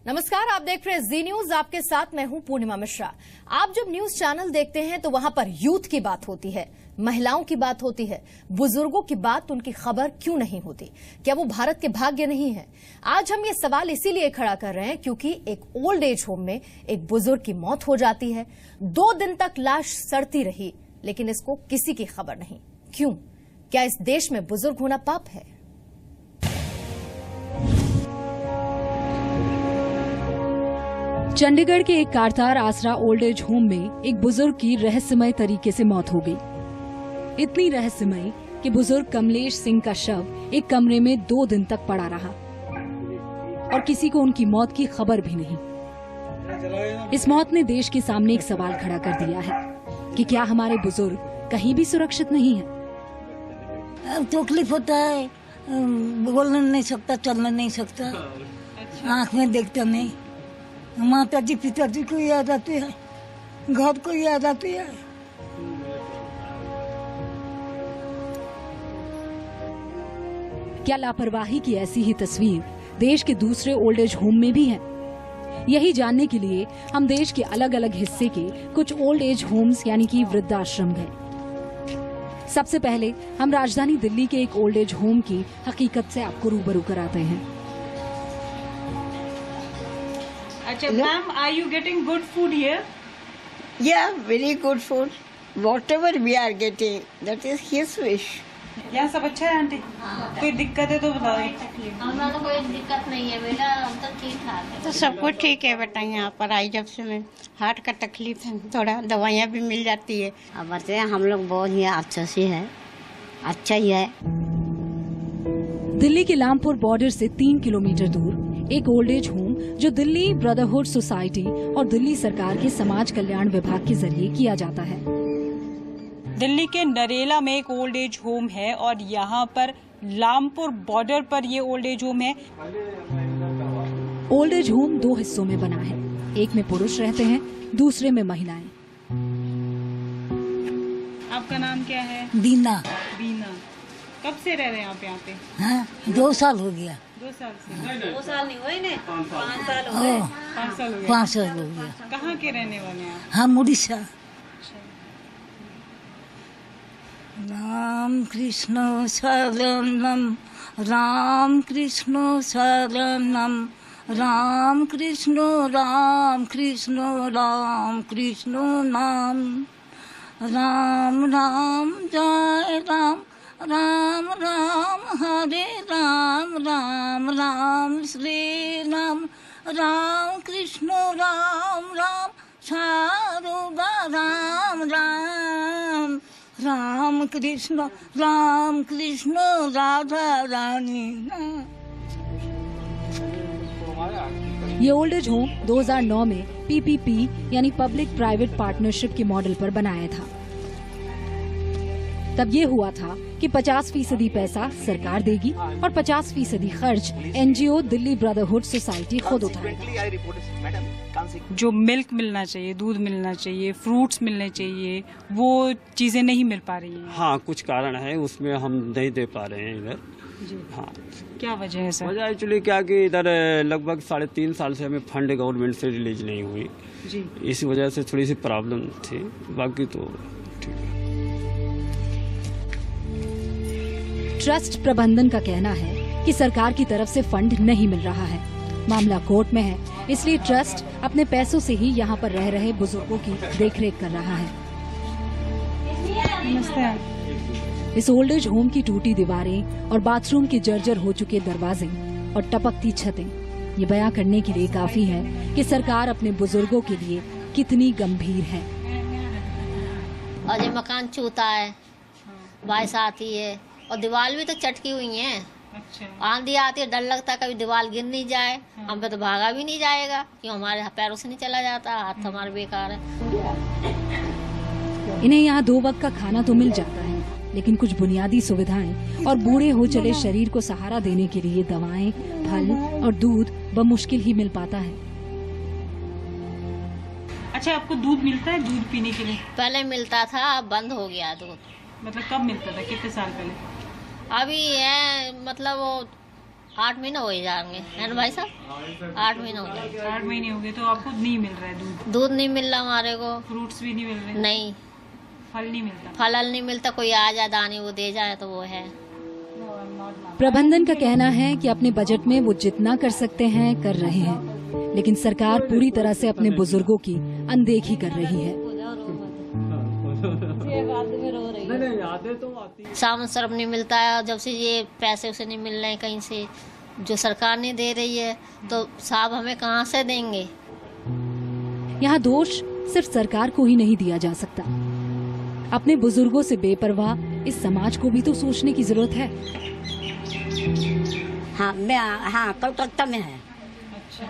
नमस्कार, आप देख रहे हैं जी न्यूज। आपके साथ मैं हूं पूर्णिमा मिश्रा। आप जब न्यूज चैनल देखते हैं तो वहां पर यूथ की बात होती है, महिलाओं की बात होती है, बुजुर्गों की बात, उनकी खबर क्यों नहीं होती? क्या वो भारत के भाग्य नहीं है? आज हम ये सवाल इसीलिए खड़ा कर रहे हैं क्योंकि एक ओल्ड एज होम में एक बुजुर्ग की मौत हो जाती है। 2 दिन तक लाश सड़ती रही, लेकिन इसको किसी की खबर नहीं। क्यों? क्या इस देश में बुजुर्ग होना पाप है? चंडीगढ़ के एक कारतार आसरा ओल्ड एज होम में एक बुजुर्ग की रहस्यमय तरीके से मौत हो गई। इतनी रहस्यमय कि बुजुर्ग कमलेश सिंह का शव एक कमरे में 2 दिन तक पड़ा रहा और किसी को उनकी मौत की खबर भी नहीं। इस मौत ने देश के सामने एक सवाल खड़ा कर दिया है कि क्या हमारे बुजुर्ग कहीं भी सुरक्षित नहीं है? अब तकलीफ होता है, बोलने नहीं सकता, चलने नहीं सकता, आँख में देखता नहीं। माता जी पिताजी को याद आती है, घर को याद आती है। क्या लापरवाही की ऐसी ही तस्वीर देश के दूसरे ओल्ड एज होम में भी है? यही जानने के लिए हम देश के अलग अलग हिस्से के कुछ ओल्ड एज होम्स यानी कि वृद्धाश्रम गए। सबसे पहले हम राजधानी दिल्ली के एक ओल्ड एज होम की हकीकत से आपको रूबरू कराते हैं। अच्छा ma'am, are you getting good food here? Yeah, very good food. Whatever we are getting, that is his wish. यहाँ सब अच्छा है आंटी? कोई दिक्कत है तो बताओ। हमारा कोई दिक्कत नहीं है बेटा, हम तो ठीक ठाक है। तो सब कुछ ठीक है बेटा। यहाँ पर आई जब से मैं हार्ट का तकलीफ है, थोड़ा दवाइयाँ भी मिल जाती है। अब बच्चे हम लोग बहुत ही अच्छा से है, अच्छा ही है। दिल्ली के लामपुर बॉर्डर से 3 किलोमीटर दूर एक ओल्ड एज होम जो दिल्ली ब्रदरहुड सोसाइटी और दिल्ली सरकार के समाज कल्याण विभाग के जरिए किया जाता है। दिल्ली के नरेला में एक ओल्ड एज होम है और यहाँ पर लामपुर बॉर्डर पर ये ओल्ड एज होम है। ओल्ड एज होम 2 हिस्सों में बना है, एक में पुरुष रहते हैं, दूसरे में महिलाएं। आपका नाम क्या है? बीना। बीना। कब से रह रहे हैं आप यहाँ पे? हाँ, 2 साल हो गया। 2 साल से? 2 साल नहीं हुए ने, 5 साल हो ओ, गए। 5 साल हो गए। 5 साल हो गया। कहाँ के रहने वाले हैं आप? हम उड़ीसा। राम कृष्ण शरणम, राम कृष्ण शरणम, राम कृष्ण राम कृष्ण राम कृष्ण नाम, राम राम जय राम, राम राम हरे राम, राम राम श्री राम, राम कृष्ण राम राम शारदा राम राम, राम कृष्ण राधा रानी। ये ओल्ड एज होम 2009 में PPP यानी पब्लिक प्राइवेट पार्टनरशिप के मॉडल पर बनाया था। तब ये हुआ था कि 50% पैसा सरकार देगी और 50% खर्च NGO दिल्ली ब्रदरहुड सोसाइटी खुद उठाएगा। जो मिल्क मिलना चाहिए, दूध मिलना चाहिए, फ्रूट्स मिलने चाहिए, वो चीजें नहीं मिल पा रही हैं। हाँ, कुछ कारण है उसमें, हम नहीं दे पा रहे हैं इधर जी। हाँ, क्या वजह है सर? वजह एक्चुअली क्या कि इधर लगभग 3.5 साल से हमें फंड गवर्नमेंट से रिलीज नहीं हुई जी। इस वजह से थोड़ी सी प्रॉब्लम थी, बाकी तो ठीक है। ट्रस्ट प्रबंधन का कहना है कि सरकार की तरफ से फंड नहीं मिल रहा है। मामला कोर्ट में है, इसलिए ट्रस्ट अपने पैसों से ही यहाँ पर रह रहे बुजुर्गों की देखरेख कर रहा है। नमस्ते। इस ओल्ड एज होम की टूटी दीवारें और बाथरूम के जर्जर हो चुके दरवाजे और टपकती छतें ये बयां करने के लिए काफी है कि सरकार अपने बुजुर्गों के लिए कितनी गंभीर है। और ये मकान चूता है, बारिश आती है और दीवार भी तो चटकी हुई है। अच्छा। आंधी आती है, डर लगता है कभी दीवार गिर नहीं जाए। हम पे तो भागा भी नहीं जाएगा क्यों, हमारे पैरों से नहीं चला जाता, हाथ हमारे बेकार है। इन्हें यहाँ 2 वक्त का खाना तो मिल जाता है, लेकिन कुछ बुनियादी सुविधाएं और बूढ़े हो चले शरीर को सहारा देने के लिए दवाएं, फल और दूध बमुश्किल ही मिल पाता है। अच्छा, आपको दूध मिलता है दूध पीने के लिए? पहले मिलता था, अब बंद हो गया दूध। मतलब कब मिलता था, कितने साल पहले? अभी है मतलब वो 8 महीने हो ही जाएंगे, है ना भाई साहब? 8 महीने हो गए। 8 महीने हो गए। तो आपको नहीं मिल रहा है दूध? दूध नहीं मिल रहा हमारे को। फ्रूट्स भी नहीं मिल रहे? नहीं, फल नहीं मिलता? फल नहीं मिलता। कोई आ जाए दाने वो दे जाए तो वो है। प्रबंधन का कहना है कि अपने बजट में वो जितना कर सकते हैं कर रहे हैं, लेकिन सरकार पूरी तरह से अपने बुजुर्गों की अनदेखी कर रही है। सामान सर्फ नहीं मिलता है, जब से ये पैसे उसे नहीं मिल रहे हैं कहीं से, जो सरकार नहीं दे रही है, तो साहब हमें कहाँ से देंगे? यहाँ दोष सिर्फ सरकार को ही नहीं दिया जा सकता। अपने बुजुर्गों से बेपरवाह इस समाज को भी तो सोचने की जरूरत है। हाँ कलकत्ता में है।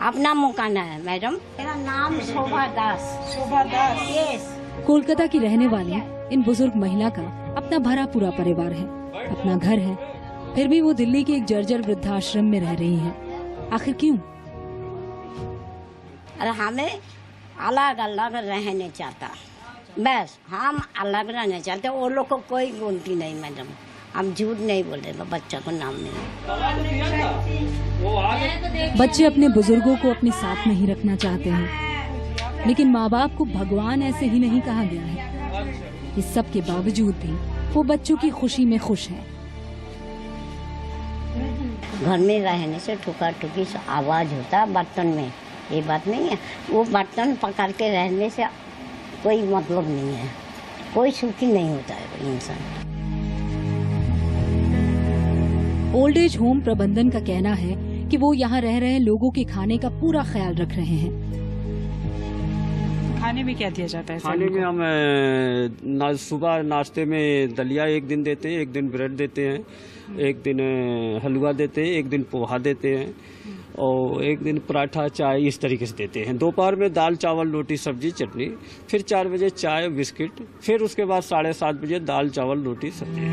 अपना मकान है मैडम। मेरा नाम शोभा दास। शोभा दास? यस। कोलकाता की रहने वाली इन बुजुर्ग महिला का अपना भरा पूरा परिवार है, अपना घर है, फिर भी वो दिल्ली के एक जर्जर वृद्धाश्रम में रह रही है। आखिर क्यों? अरे हमें अलग अलग रहने चाहता, बस हम अलग रहना चाहते। वो लोग को कोई गिनती नहीं मैडम, हम झूठ नहीं बोल रहे, बच्चा को नाम नहीं। बच्चे अपने बुजुर्गों को अपने साथ नहीं रखना चाहते हैं, लेकिन माँ बाप को भगवान ऐसे ही नहीं कहा गया है। इस सब के बावजूद भी वो बच्चों की खुशी में खुश हैं। घर में रहने से ठुका ठुकी से आवाज होता बर्तन में, ये बात नहीं है। वो बर्तन पकड़ के रहने से कोई मतलब नहीं है, कोई सुखी नहीं होता है इंसान। ओल्ड एज होम प्रबंधन का कहना है कि वो यहाँ रह रहे लोगों के खाने का पूरा ख्याल रख रहे हैं। खाने में क्या दिया जाता है? खाने में हम सुबह नाश्ते में दलिया एक दिन देते हैं, एक दिन ब्रेड देते हैं, एक दिन हलवा देते हैं, एक दिन पोहा देते हैं और एक दिन पराठा चाय इस तरीके से देते हैं। दोपहर में दाल चावल रोटी सब्जी चटनी, फिर 4 बजे चाय बिस्किट, फिर उसके बाद 7:30 बजे दाल चावल रोटी सब्जी।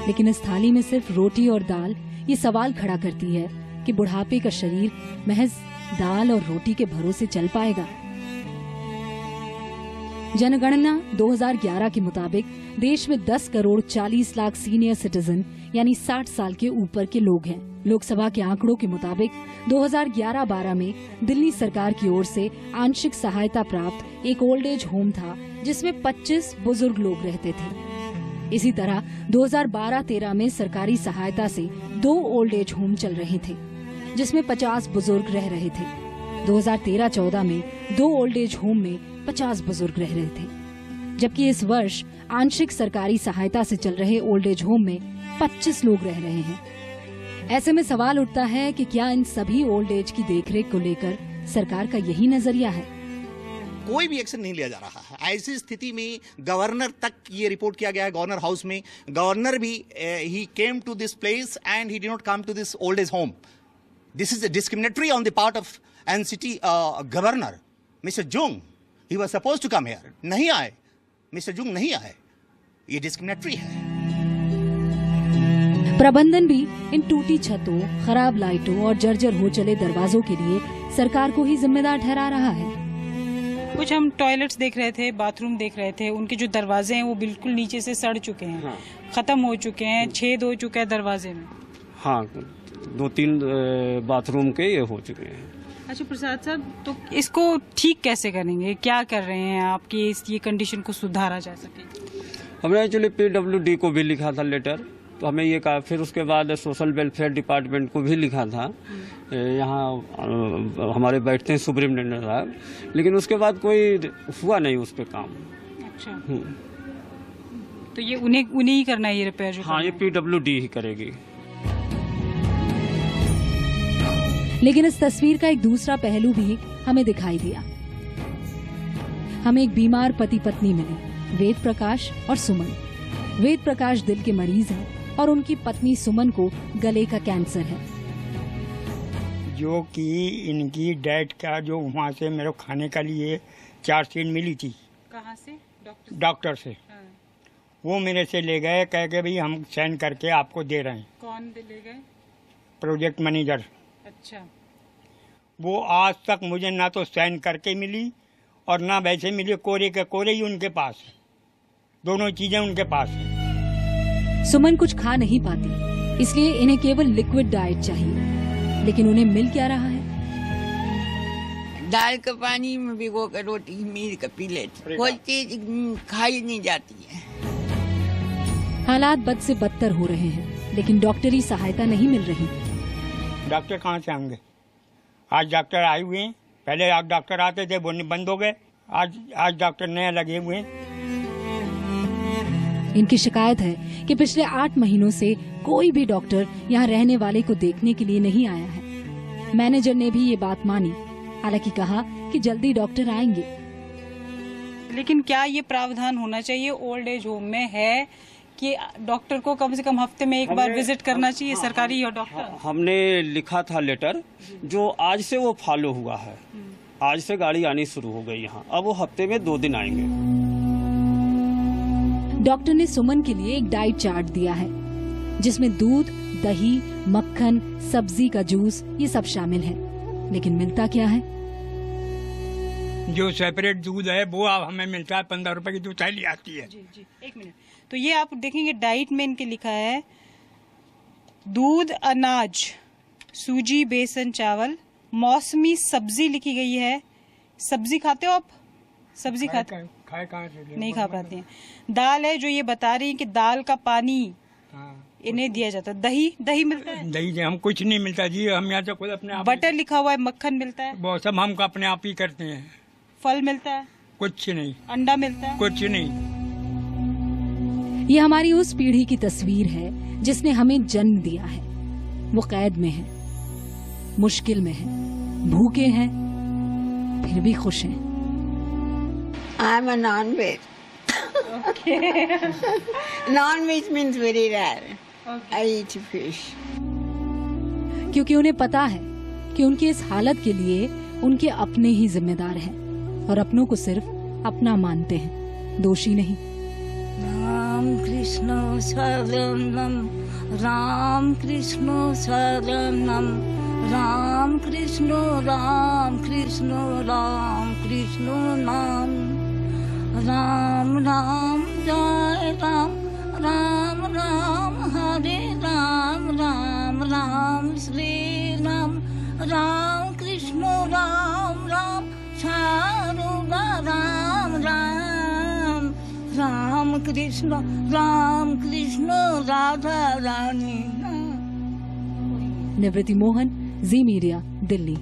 लेकिन इस थाली में सिर्फ रोटी और दाल ये सवाल खड़ा करती है कि बुढ़ापे का शरीर महज दाल और रोटी के भरोसे चल पाएगा। जनगणना 2011 के मुताबिक देश में 10 करोड़ 40 लाख सीनियर सिटीजन यानी 60 साल के ऊपर के लोग हैं। लोकसभा के आंकड़ों के मुताबिक 2011-12 में दिल्ली सरकार की ओर से आंशिक सहायता प्राप्त एक ओल्ड एज होम था जिसमें 25 बुजुर्ग लोग रहते थे। इसी तरह 2012-13 में सरकारी सहायता से 2 ओल्ड एज होम चल रहे थे जिसमें 50 बुजुर्ग रह रहे थे। 2013-14 में 2 ओल्ड एज होम में 50 बुजुर्ग रह रहे थे, जबकि इस वर्ष आंशिक सरकारी सहायता से चल रहे ओल्ड एज होम में 25 लोग रह रहे हैं। ऐसे में सवाल उठता है कि क्या इन सभी ओल्ड एज की देखरेख को लेकर सरकार का यही नजरिया है? कोई भी एक्शन नहीं लिया जा रहा है। ऐसी स्थिति में गवर्नर तक ये रिपोर्ट किया गया है, गवर्नर हाउस में। गवर्नर भी he came to this place and he did not come to this old age home. This is discriminatory on the part of NCT governor mister Jung. He was supposed to come here, नहीं आए, mister Jung नहीं आए, ये discriminatory है। प्रबंधन भी इन टूटी छतों, खराब लाइटों और जर्जर हो चले दरवाजों के लिए सरकार को ही जिम्मेदार ठहरा रहा है। कुछ हम टॉयलेट्स देख रहे थे, बाथरूम देख रहे थे, उनके जो दरवाजे हैं वो बिल्कुल नीचे से सड़ चुके हैं। हाँ। खत्म हो चुके हैं, छेद हो चुका है दरवाजे में। हाँ, 2-3 बाथरूम के ये हो चुके हैं। अच्छा प्रसाद साहब, तो इसको ठीक कैसे करेंगे? क्या कर रहे हैं आपकी ये कंडीशन को सुधारा जा सके? हमने एक्चुअली PWD को भी लिखा था लेटर, तो हमें ये कहा, फिर उसके बाद सोशल वेलफेयर डिपार्टमेंट को भी लिखा था। यहाँ हमारे बैठते हैं सुप्रिंटेंडेंट साहब, लेकिन उसके बाद कोई हुआ नहीं उस पर काम। अच्छा, तो ये उन्हें ही करना है ये रिपेयर जो? हाँ, ये PWD ही करेगी। लेकिन इस तस्वीर का एक दूसरा पहलू भी हमें दिखाई दिया। हमें एक बीमार पति पत्नी मिले, वेद प्रकाश और सुमन। वेद प्रकाश दिल के मरीज हैं और उनकी पत्नी सुमन को गले का कैंसर है। जो कि इनकी डेट का जो वहाँ से मेरे खाने के लिए चार्जशीट मिली थी। कहाँ से? डॉक्टर से। हाँ। वो मेरे से ले गए, कह के भाई हम साइन करके आपको दे रहे हैं। कौन ले गए? Project manager. अच्छा। वो आज तक मुझे ना तो साइन करके मिली और ना वैसे मिले कोरे का कोरे ही उनके पास है, दोनों चीजें उनके पास है। सुमन कुछ खा नहीं पाती, इसलिए इन्हें केवल लिक्विड डाइट चाहिए। लेकिन उन्हें मिल क्या रहा है? दाल का पानी में भिगो कर रोटी मील का पी लेती, कोई चीज खाई नहीं जाती है। हालात बद से बदतर हो रहे हैं, लेकिन डॉक्टरी सहायता नहीं मिल रही। डॉक्टर कहाँ से आएंगे? आज डॉक्टर आए हुए हैं, पहले आप डॉक्टर आते थे वो बंद हो गए, आज डॉक्टर नए लगे हुए हैं। इनकी शिकायत है कि पिछले 8 महीनों से कोई भी डॉक्टर यहाँ रहने वाले को देखने के लिए नहीं आया है। मैनेजर ने भी ये बात मानी, हालांकि कहा कि जल्दी डॉक्टर आएंगे। लेकिन क्या ये प्रावधान होना चाहिए ओल्ड एज होम में है कि डॉक्टर को कम से कम हफ्ते में एक बार विजिट करना चाहिए, सरकारी और डॉक्टर? हमने लिखा था लेटर, जो आज से वो फॉलो हुआ है। आज से गाड़ी आनी शुरू हो गई यहाँ, अब वो हफ्ते में 2 दिन आएंगे। डॉक्टर ने सुमन के लिए एक डाइट चार्ट दिया है, जिसमें दूध, दही, मक्खन, सब्जी का जूस ये सब शामिल है। लेकिन मिलता क्या है? जो सेपरेट दूध है वो अब हमें मिलता है 15 रुपए की जो थैली आती है। जी जी, एक मिनट। तो ये आप देखेंगे डाइट में इनके लिखा है दूध, अनाज, सूजी, बेसन, चावल, मौसमी सब्जी लिखी गई है। सब्जी खाते हो आप? सब्जी खाते नहीं खा पाते हैं। दाल है जो ये बता रही है कि दाल का पानी इन्हें दिया जाता है। दही मिलता है? दही हम कुछ नहीं मिलता जी, हम यहाँ से खुद अपने आप। बटर लिखा हुआ है, मक्खन मिलता है? वो सब हम अपने आप ही करते हैं। फल मिलता है? कुछ नहीं। अंडा मिलता है? कुछ नहीं। ये हमारी उस पीढ़ी की तस्वीर है जिसने हमें जन्म दिया है। वो कैद में है, मुश्किल में है, भूखे हैं, फिर भी खुश हैं। I am a non-veg. Non-veg means very rare. I eat fish. क्योंकि उन्हें पता है कि उनकी इस हालत के लिए उनके अपने ही जिम्मेदार हैं और अपनों को सिर्फ अपना मानते हैं, दोषी नहीं। राम कृष्ण शरणम, राम कृष्ण शरणम, राम कृष्ण राम कृष्ण राम कृष्ण नाम, राम राम जय राम, राम राम हरे राम, राम राम श्री राम, राम कृष्ण राम राम चारों राम राम, राम कृष्ण राधा रानी। निवृत्ति मोहन, जी मीडिया, दिल्ली।